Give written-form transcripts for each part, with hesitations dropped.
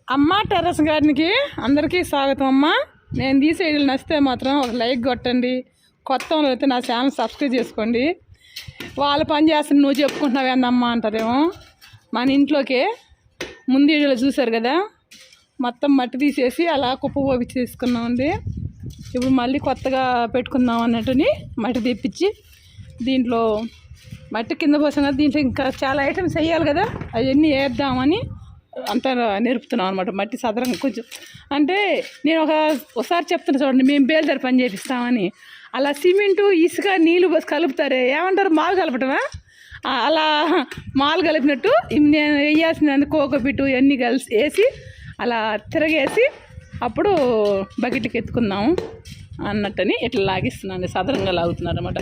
అమ్మ టెర్రస్ గార్డెన్కి అందరికీ స్వాగతం అమ్మ. నేను తీసే వీడియోలు నచ్చితే మాత్రం ఒక లైక్ కొట్టండి. కొత్త వాళ్ళు అయితే నా ఛానల్ సబ్స్క్రైబ్ చేసుకోండి. వాళ్ళు పని చేస్తున్న నువ్వు చెప్పుకుంటున్నావు ఏందమ్మా అంటారేమో. మన ఇంట్లోకి ముందు వీడియోలో చూశారు కదా, మొత్తం మట్టి తీసేసి అలా కుప్ప పోపి తీసుకున్నామండి. ఇప్పుడు మళ్ళీ కొత్తగా పెట్టుకుందాం అన్నట్టుని మట్టి తెప్పించి దీంట్లో మట్టి కింద పోసాం కదా, దీంట్లో ఇంకా చాలా ఐటమ్స్ వేయాలి కదా, అవన్నీ వేద్దామని అంతా నేర్పుతున్నాం అనమాట. మట్టి సదరంగా కొంచెం అంటే నేను ఒకసారి చెప్తున్నా చూడండి, మేము బేల్దారి పని చేపిస్తామని. అలా సిమెంటు ఇసుక నీళ్ళు పోసి కలుపుతారే, ఏమంటారు మాలు కలపటమా? అలా మాలు కలిపినట్టు నేను వేయాల్సిన కోకోపిట్టు ఇవన్నీ కలిసి వేసి అలా తిరగేసి అప్పుడు బకెట్కి ఎత్తుకుందాము అన్నట్టని ఇట్లా లాగిస్తున్నాను. సదరంగా లాగుతున్నారు అనమాట.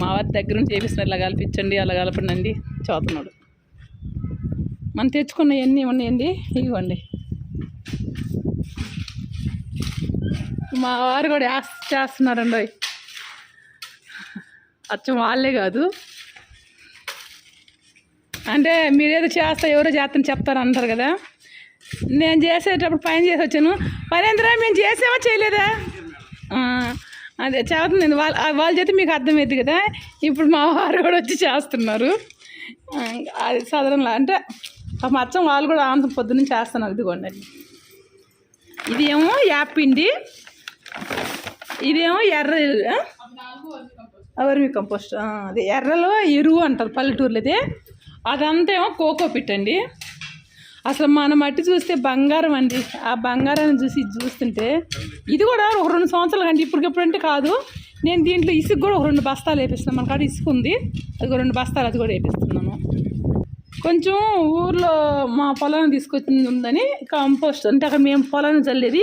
మా వారి దగ్గర నుంచి చేపిస్తున్నారు, ఇలా కల్పించండి అలా కలపండి చదువుతున్నాడు. మనం తెచ్చుకున్నవన్నీ ఉన్నాయండి, ఇవ్వండి. మా వారు కూడా చేస్తున్నారండి. అచ్చం వాళ్ళే కాదు అంటే మీరేదో చేస్తా ఎవరో చేస్తాను చెప్తారు అంటారు కదా. నేను చేసేటప్పుడు పని చేసి వచ్చాను. పనేంద్రా మేము చేసామా చేయలేదా అదే చదువుతుంది. వాళ్ళ చేతి మీకు అర్థమైంది కదా. ఇప్పుడు మా వారు కూడా వచ్చి చేస్తున్నారు. అది సాధారణంగా అంటే మచ్చం వాళ్ళు కూడా ఆనందం పొద్దున్న చేస్తున్నారు. ఇదిగోండి, ఇదేమో యాపిండి, ఇదేమో ఎర్ర వర్మి కంపోస్ట్. అదే ఎర్రలో ఎరువు అంటారు పల్లెటూరులో. అయితే అదంతా ఏమో కోకోపిట్ అండి. అసలు మన మట్టి చూస్తే బంగారం అండి. ఆ బంగారాన్ని చూస్తుంటే ఇది కూడా ఒక 2 సంవత్సరాలు కండి, ఇప్పటికిప్పుడంటే కాదు. నేను దీంట్లో ఇసుక కూడా ఒక 2 బస్తాలు వేపిస్తున్నాను. మన కాడ ఇసుక ఉంది, అది 2 బస్తాలు అది కూడా వేపిస్తున్నాను. కొంచెం ఊర్లో మా పొలాన్ని తీసుకొచ్చింది ఉందని కంపోస్ట్ అంటే అక్కడ మేము పొలాన్ని చల్లేది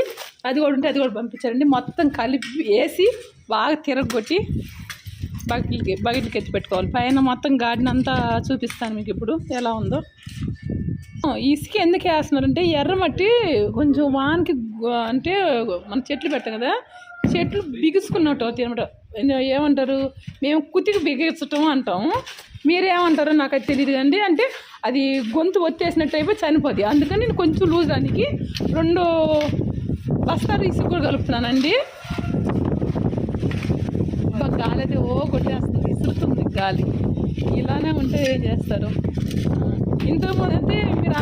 అది కూడా ఉంటే అది కూడా పంపించారండి. మొత్తం కలిపి వేసి బాగా తిరగొట్టి బకెట్లకి ఎత్తి పెట్టుకోవాలి. పైన మొత్తం గార్డెన్ అంతా చూపిస్తాను మీకు ఇప్పుడు ఎలా ఉందో. ఇసుక ఎందుకు వేస్తున్నారంటే ఎర్రమట్టి కొంచెం వానికి అంటే మన చెట్లు పెట్టాం కదా, చెట్లు బిగుసుకున్నట్టు అవుతాయి అనమాట. ఏమంటారు, మేము కుతికి బిగించటం అంటాము, మీరేమంటారో నాకు అది తెలియదు అండి. అంటే అది గొంతు ఒత్తేసినట్టు అయిపోయి చనిపోద్ది. అందుకని నేను కొంచెం లూజ్ దానికి 2 బస్తాలు ఇసుక కూడా కలుపుతున్నానండి. గాలి అయితే కొట్టేస్తుంది, ఇసురుతుంది గాలి. ఇలానే ఉంటే ఏం చేస్తారు. ఇంతకుముందు అయితే మీరు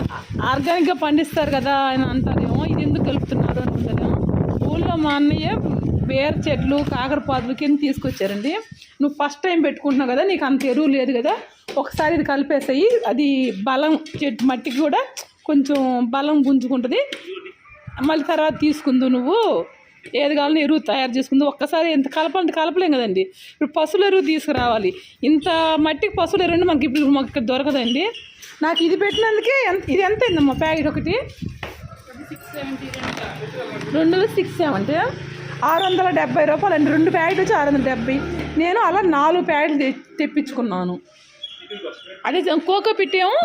ఆర్గానిక్గా పండిస్తారు కదా ఆయన అంటారేమో, ఇది ఎందుకు కలుపుతున్నారు అనుకుంటారేమో. ఊళ్ళో మా అన్నయ్య వేరు చెట్లు కాకరపాదులు కింద తీసుకొచ్చారండి. నువ్వు ఫస్ట్ టైం పెట్టుకుంటున్నావు కదా, నీకు అంత ఎరువు లేదు కదా, ఒకసారి ఇది కలిపేసాయి. అది బలం చెట్టు మట్టికి కూడా కొంచెం బలం గుంజుకుంటుంది. మళ్ళీ తర్వాత తీసుకుందు నువ్వు ఏది కావాలని ఎరువు తయారు చేసుకుంది. ఒక్కసారి ఎంత కలపాలంటే కలపలేం కదండి. ఇప్పుడు పశువుల ఎరువు తీసుకురావాలి. ఇంత మట్టికి పశువుల ఎరువు మాకు ఇక్కడ దొరకదండి. నాకు ఇది పెట్టినందుకే ఇది ఎంత అయిందమ్మా ప్యాకెట్ ఒకటి? 670 670 రూపాయలు అండి. 2 ప్యాకెట్లు వచ్చి 670. నేను అలా 4 ప్యాకెట్లు తెప్పించుకున్నాను. అదే కోకోపిట్ ఏమో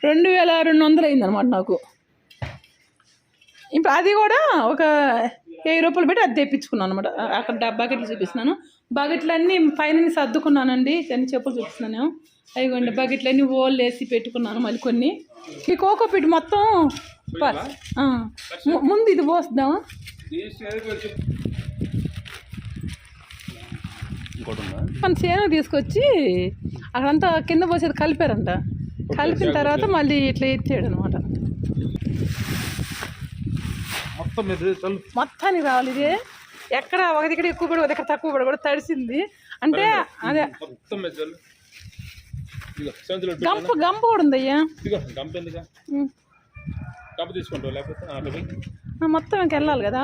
2200 అయిందనమాట నాకు. ఇప్పుడు అది కూడా ఒక 1000 రూపాయలు పెట్టి అది తెప్పించుకున్నాను అనమాట. అక్కడ బకెట్లు చూపిస్తున్నాను. బకెట్లన్నీ పైన సర్దుకున్నానండి. అన్ని చెప్పులు చూపిస్తున్నాను. అయిగోండి బకెట్లన్నీ ఓళ్ళు వేసి పెట్టుకున్నాను. మళ్ళీ కొన్ని ఈ కోకోపిట్ మొత్తం ముందు ఇది పోస్తాము. మన చేను తీసుకొచ్చి అక్కడంతా కింద పోసేది కలిపారంట. కలిపిన తర్వాత మళ్ళీ ఇట్లా ఎత్తాడు అనమాట. మొత్తానికి రావాలి. ఇది ఎక్కడ ఒక దగ్గర ఎక్కువ పడి ఒక దగ్గర తక్కువ పడి కూడా తడిసింది అంటే అదే గంప కూడా ఉంది అయ్యా. మొత్తం ఇంక వెళ్ళాలి కదా.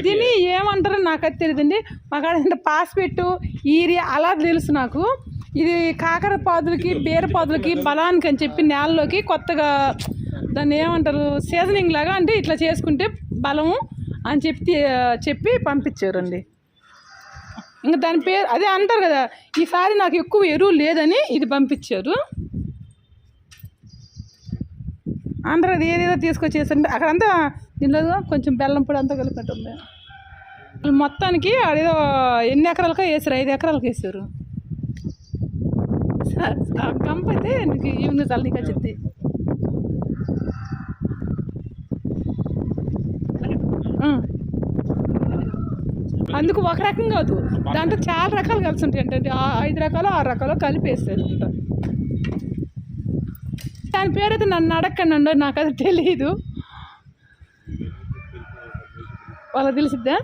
దీన్ని ఏమంటారో నాకైతే తెలియదండి. మాకు పాస్పెట్టు ఈరియా అలా తెలుసు నాకు. ఇది కాకరపాదులకి బీరపాదులకి బలానికి అని చెప్పి నేలలోకి కొత్తగా దాన్ని ఏమంటారు సీజనింగ్ లాగా, అంటే ఇట్లా చేసుకుంటే బలము అని చెప్పి పంపించారండి. ఇంకా దాని పేరు అదే అంటారు కదా. ఈసారి నాకు ఎక్కువ ఎరువు లేదని ఇది పంపించారు. అందరూ అది ఏదేదో తీసుకొచ్చేసండి. అక్కడంతా దీనిలో కొంచెం బెల్లం పొడి అంతా కలిపినట్టుంది. మొత్తానికి అదేదో ఎన్ని ఎకరాలకో వేసారు, 5 ఎకరాలకు వేసారు. గంప అయితే నీకు ఈవినింగ్ చల్లని వచ్చింది. అందుకు ఒక రకం కాదు, దాంట్లో చాలా రకాలు కలిసి ఉంటాయి. అంటే 5 రకాలు 6 రకాలు కలిపి వేస్తారు. దాని పేరైతే నన్ను అడగండి, నాకు అది తెలియదు. వాళ్ళకి తెలిసిద్దా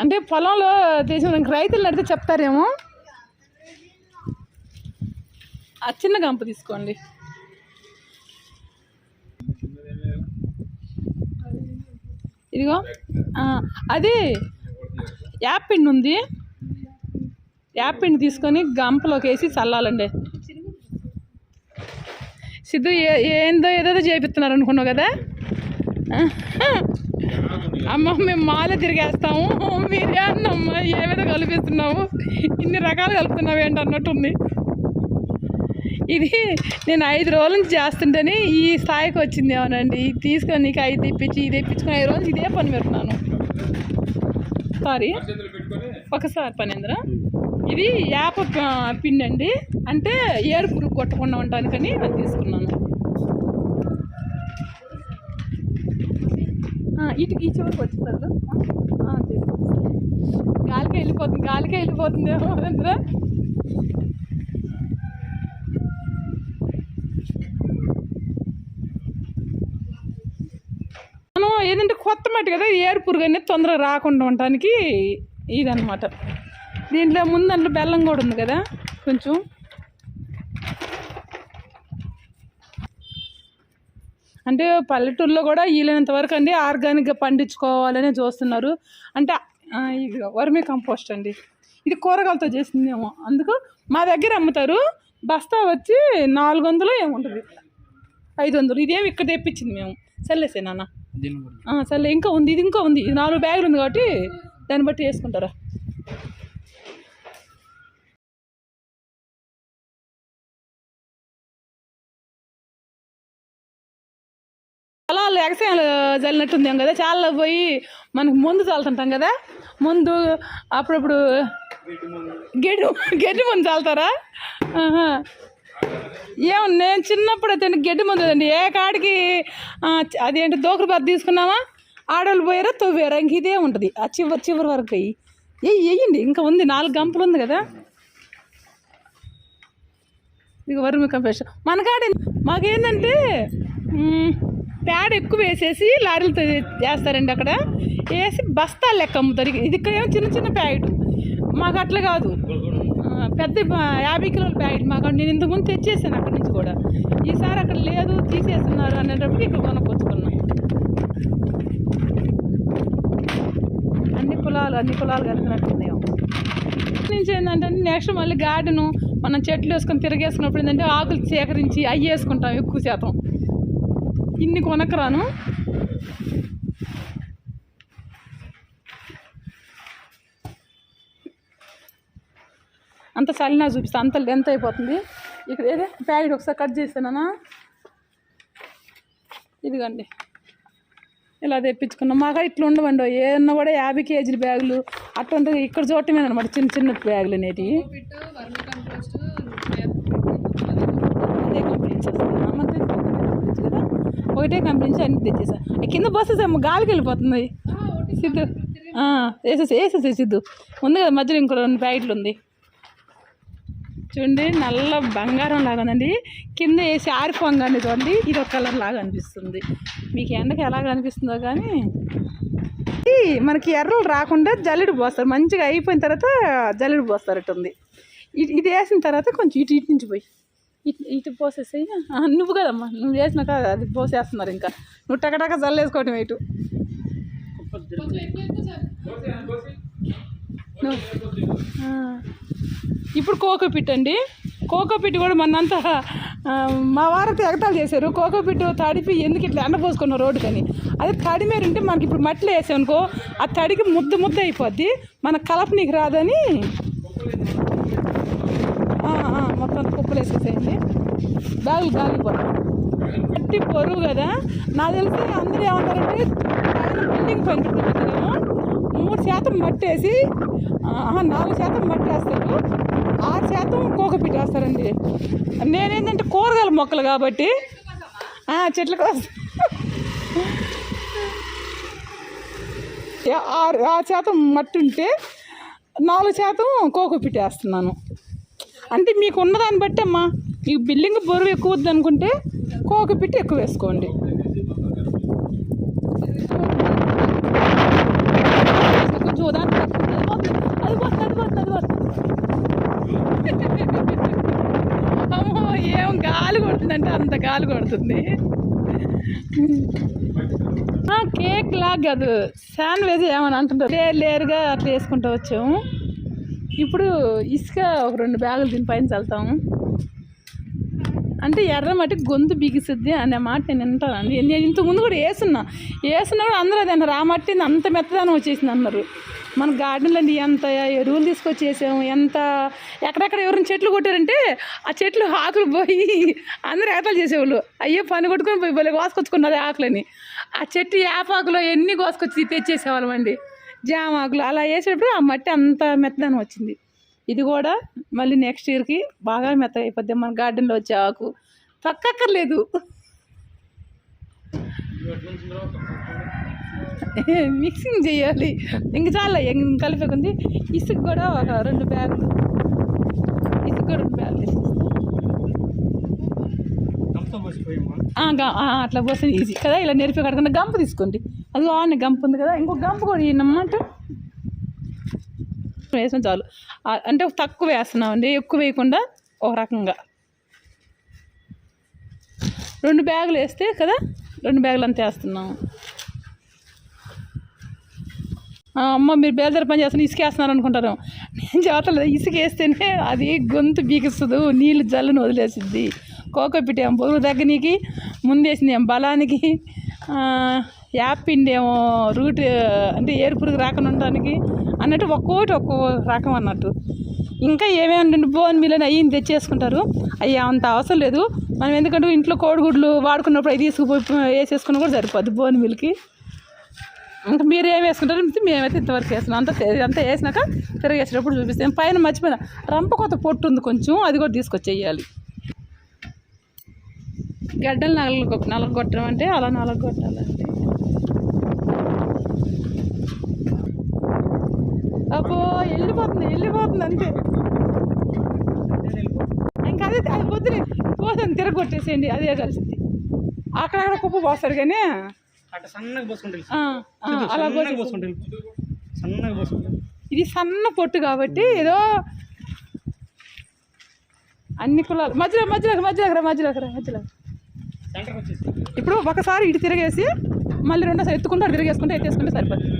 అంటే పొలంలో చేసిన రైతులు అడిగితే చెప్తారేమో. ఆ చిన్న గంప తీసుకోండి. ఇదిగో అది యాప్పిండి ఉంది, యాప్పిండి తీసుకొని గంపలోకి వేసి చల్లాలండి. సిద్ధు ఏందో ఏదో చేపిస్తున్నారు అనుకున్నావు కదా. అమ్మ మేము మాల తిరిగేస్తాము, మీరే అన్నమ్మ ఏమేదో కలిపిస్తున్నావు, ఇన్ని రకాలు కలుపుతున్నావు ఏంటి అన్నట్టుంది. ఇది నేను 5 రోజుల నుంచి చేస్తుంటేనే ఈ స్థాయికి వచ్చింది. ఏమోనండి, ఇది తీసుకొని నీకు 5 తెప్పించి ఇది తెప్పించుకొని 5 రోజులు ఇదే పని పెడుతున్నాను. ఒకసారి పనేంద్ర ఇది యాప పిండి అండి, అంటే ఏడు పురుగు కొట్టకుండా ఉండటానికని అది తీసుకున్నాను. ఈ చివరికి వచ్చిందా గాలికే వెళ్ళిపోతుంది ఏమో మహేంద్ర. మనం ఏదంటే కొత్త మట్టి కదా, ఏడు పురుగు అనేది తొందరగా రాకుండా ఉండటానికి ఇదన్నమాట. దీంట్లో ముందంటే బెల్లం కూడా ఉంది కదా కొంచెం. అంటే పల్లెటూరులో కూడా వీలైనంత వరకు అండి ఆర్గానిక్గా పండించుకోవాలనే చూస్తున్నారు. అంటే ఇది వర్మీ కంపోస్ట్ అండి, ఇది కూరగాయలతో చేసిందేమో, అందుకు మా దగ్గర అమ్ముతారు. బస్తా వచ్చి 400 ఏముంటుంది, 500. ఇదేమి ఇక్కడ తెప్పించింది మేము. సర్లేసే నాన్న, సర్లే. ఇంకా ఉంది, ఇది 4 బ్యాగులు ఉంది కాబట్టి దాన్ని బట్టి వేసుకుంటారా. పొలాలు ఎగసాయాలు చల్లినట్టుంది కదా, చాలా పోయి మనకు ముందు చల్లుతుంటాం కదా. ముందు అప్పుడప్పుడు గడ్డి ముందు చల్లుతారా? ఏమో నేను చిన్నప్పుడు అయితే గడ్డి ముందు అండి, ఏ కాడికి అదేంటి దోకరు బాధ తీసుకున్నామా, ఆడవాళ్ళు పోయారా తవ్వారా, ఇంక ఇదే ఉంటుంది. ఆ చివరి వరకు వేయండి. ఇంకా ఉంది 4 గంపలు ఉంది కదా. ఇక వర్మి కంపోస్ట్ మనకాడ మాకేంటంటే పేడ ఎక్కువ వేసేసి లారీలతో చేస్తారండి. అక్కడ వేసి బస్తాలు లెక్క అమ్ముతారు. ఇది ఇక్కడ ఏమో చిన్న ప్యాకెట్, మాకు అట్లా కాదు, పెద్ద 50 కిలోల ప్యాకెట్ మాకు. నేను ఇంతకుముందు తెచ్చేసాను అక్కడి నుంచి కూడా. ఈసారి అక్కడ లేదు తీసేస్తున్నారు అనేటప్పుడు ఇక్కడ కొనుక్కొచ్చుకున్నాం. అన్ని పొలాలు కలిపినట్టున్నాయో. నుంచి ఏంటంటే నెక్స్ట్ మళ్ళీ గార్డెను మనం చెట్లు వేసుకొని తిరిగేసుకున్నప్పుడు ఏంటంటే ఆకులు సేకరించి అవి వేసుకుంటాం ఎక్కువ శాతం. ఇన్ని కొనకరాను. అంత చలినా చూపిస్తా, అంత లెంత్ అయిపోతుంది. ఇక్కడ ఏదే ప్యాకెట్ ఒకసారి కట్ చేసానా, ఇదిగండి ఇలా తెప్పించుకున్నాం. మాకు ఇట్లా ఉండవండి, ఏమన్నా కూడా 50 కేజీల బ్యాగులు అట్లా ఉంటుంది. ఇక్కడ చూడటమే అనమాట చిన్న బ్యాగులు అనేవి. అదే కంపెనీ కదా, ఒకటే కంపెనీ నుంచి అన్ని తెచ్చేసా. కింద బస్సెస్ గాలికి వెళ్ళిపోతుంది. సిద్ధు వేసేసే సిద్ధు ఉంది కదా, మధ్యలో ఇంకో 2 ప్యాకెట్లు ఉంది చూడండి. నల్ల బంగారం లాగా ఉందండి, కింద వేసి ఆరిపోంగానే చూడండి ఇది ఒక కలర్ లాగా అనిపిస్తుంది. మీకు ఎండకి ఎలాగ అనిపిస్తుందో కానీ మనకి ఎర్రలు రాకుండా జల్లెడు పోస్తారు. మంచిగా అయిపోయిన తర్వాత జల్లెడు పోస్తారు. ఇటుంది ఇది వేసిన తర్వాత కొంచెం ఇటు నుంచి పోయి ఇటు పోసేసి, నువ్వు కదమ్మా, నువ్వు వేసినాక అది పోసేస్తున్నారు. ఇంకా నువ్వు టకటక జల్లేసుకోవటం ఇటు. ఇప్పుడు కోకోపిట్ అండి. కోకోపిట్ కూడా మొన్నంతా మా వారైతే ఎగతాలు చేశారు. కోకోపిట్ తడిపి ఎందుకు ఇట్లా ఎండపోసుకున్నాం రోడ్డు కానీ, అదే తడి మీద ఉంటే మనకి ఇప్పుడు మట్టిలో వేసామనుకో ఆ తడికి ముద్ద అయిపోద్ది, మనకు కలపనీకి రాదని మొత్తం కుప్పలు వేసేసేయండి. బ్యాగులు గాలిపోతాం. మట్టి పొరుగు కదా, నాకు తెలిసి అందరూ ఏమంటారంటే బిల్డింగ్ పైన 3% మట్టి వేసి 4% మట్టి వేస్తారు, 6% కోకోపిట్ వేస్తారండి. నేనేంటంటే కూరగాయల మొక్కలు కాబట్టి చెట్ల కోసం 6% మట్టి ఉంటే 4% కోకోపీట్ వేస్తున్నాను. అంటే మీకు ఉన్నదాన్ని బట్టి అమ్మా, మీకు బిల్డింగ్ బరువు ఎక్కువ వద్దు అనుకుంటే కోకోపీట్ ఎక్కువ వేసుకోండి. కొంచెం ఉదాహరణ అది అమ్మో ఏం గాలి కొడుతుందంటే అంత గాలి కొడుతుంది. కేక్ లాగా కాదు, శాండ్విచ్ ఏమని అంటుంటారు, లేరుగా అట్లా వేసుకుంటూ వచ్చాము. ఇప్పుడు ఇసుక ఒక 2 బ్యాగులు దీని పైన చల్లుతాము. అంటే ఎర్రమట్టి గొంతు బిగిసిద్ది అనే మాట నేను వింటాను. నేను ఇంతకుముందు కూడా వేసున్నా కూడా అందరూ అది అన్నారు, ఆ మట్టి అంత మెత్తదనం వచ్చేసింది అన్నారు. మన గార్డెన్లో ఎంత ఎరువులు తీసుకొచ్చేసాము, ఎక్కడెక్కడ ఎవరైనా చెట్లు కొట్టారంటే ఆ చెట్లు ఆకులు పోయి అందరూ ఏతలు చేసేవాళ్ళు. అయ్యో పని కొట్టుకొని పోయి భలే కోసుకొచ్చుకున్నది ఆకులని. ఆ చెట్టు యాపాకులో ఎన్ని కోసుకొచ్చి తెచ్చేసేవాళ్ళం అండి, జామ ఆకులు. అలా వేసేటప్పుడు ఆ మట్టి అంత మెత్తదనం వచ్చింది. ఇది కూడా మళ్ళీ నెక్స్ట్ ఇయర్కి బాగా మెత్తగా అయిపోద్ది. మన గార్డెన్లో వచ్చే ఆకు పక్కక్కర్లేదు, మిక్సింగ్ చేయాలి. ఇంక చాలా కలిపేకుంది. ఇసుక కూడా ఒక 2 బ్యాగులు, ఇసుక కూడా 2 బ్యాగులు అట్లా పోస్తే ఈజీ కదా. ఇలా నెరిపి కడకుండా గంప తీసుకోండి, అది ఆన్ గంప ఉంది కదా, ఇంకో గంప కూడా ఈయనమాట వేసిన చాలు. అంటే తక్కువ వేస్తున్నామండి, ఎక్కువ వేయకుండా ఒక రకంగా 2 బ్యాగులు వేస్తే కదా, 2 బ్యాగులు అంతా వేస్తున్నాము. అమ్మ మీరు బేల్దార పని చేస్తున్న ఇసుక వేస్తున్నారు అనుకుంటారు. నేను చెబుతలేదు, ఇసుక వేస్తేనే అది గొంతు బీకిస్తుంది, నీళ్ళు జల్లును వదిలేసిద్ది. కోకోపీట్ ఏమో బరువు తగ్గనీకి, ముందేసింది ఏమో బలానికి, యాపిండి ఏమో రూట్ అంటే ఏరుపురుగు రాకుండా ఉండడానికి అన్నట్టు ఒక్కోటి ఒక్కో రకం అన్నట్టు. ఇంకా ఏమేమి బోన్ మిల్ అని అయ్యి తెచ్చేసుకుంటారు. అవి అంత అవసరం లేదు మనం, ఎందుకంటే ఇంట్లో కోడిగుడ్లు వాడుకున్నప్పుడు అవి తీసుకుపోయి వేసేసుకున్నా కూడా సరిపోద్ది బోన్ మిల్కి. ఇంకా మీరు ఏం వేసుకుంటారు, మేమైతే ఇంతవరకు వేస్తున్నాం. అంతా వేసినాక తిరగేసేటప్పుడు చూపిస్తాం. పైన మర్చిపోయినా రంప కొత్త పొట్టు ఉంది కొంచెం, అది కూడా తీసుకొచ్చేయాలి. గడ్డలు నలగొట్టడం అంటే అలా నలగొట్టాలంటే. అబ్బో వెళ్ళిపోతుంది అంతే. ఇంకా అది పొద్దున పోతుంది, తిరగొట్టేసేయండి, అదే కలిసింది. అక్కడక్కడ కుప్ప పోస్తారు కానీ అలా ఇది సన్న పొట్టు కాబట్టి ఏదో అన్ని కులాలు మధ్యలో ఇప్పుడు ఒకసారి ఇటు తిరిగేసి మళ్ళీ 2సారి ఎత్తుకుంటే తిరిగేసుకుంటే ఎత్తేసుకుంటే సరిపోతుంది.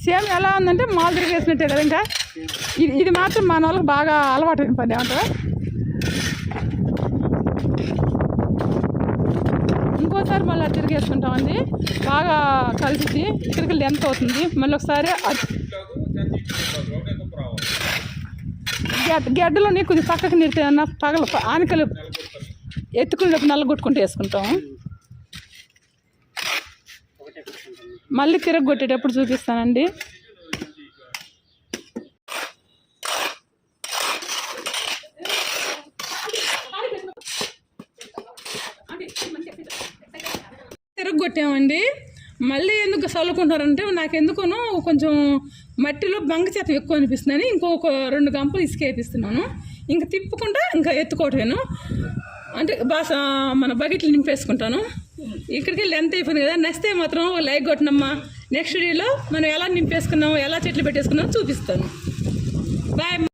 సేమ్ ఎలా ఉందంటే మాల్ తిరిగేసినట్టే కదా. ఇంకా ఇది మాత్రం మన వాళ్ళకి బాగా అలవాటు అయిన పని ఏమంటారా. ఇంకోసారి మళ్ళీ అది తిరిగేసుకుంటామండి, బాగా కలిసి ఇక్కడికి లెంత్ అవుతుంది. మళ్ళీ ఒకసారి గడ్డలోని కొద్దిగా పక్కకి నిడితే ఆనికలు ఎత్తుకునేటప్పుడు నల్లగొట్టుకుంటూ వేసుకుంటాము. మళ్ళీ తిరగొట్టేటప్పుడు చూపిస్తానండి. తిరగొట్టామండి. మళ్ళీ ఎందుకు చల్లుకుంటారంటే నాకెందుకునో కొంచెం మట్టిలో బంగచేతం ఎక్కువ అనిపిస్తుందని ఇంకొక 2 గంపలు ఇసుక వేపిస్తున్నాను. ఇంకా తిప్పుకుంటా ఇంకా ఎత్తుకోవటమేను, అంటే మన బకెట్లు నింపేసుకుంటాను. ఇక్కడికి లెంత్ అయిపోయింది కదా. నెక్స్ట్ మాత్రం లైక్ కొట్టినమ్మా, నెక్స్ట్ వీడియోలో మనం ఎలా నింపేసుకున్నాము, ఎలా చెట్లు పెట్టేసుకున్నామో చూపిస్తాను. బాయ్.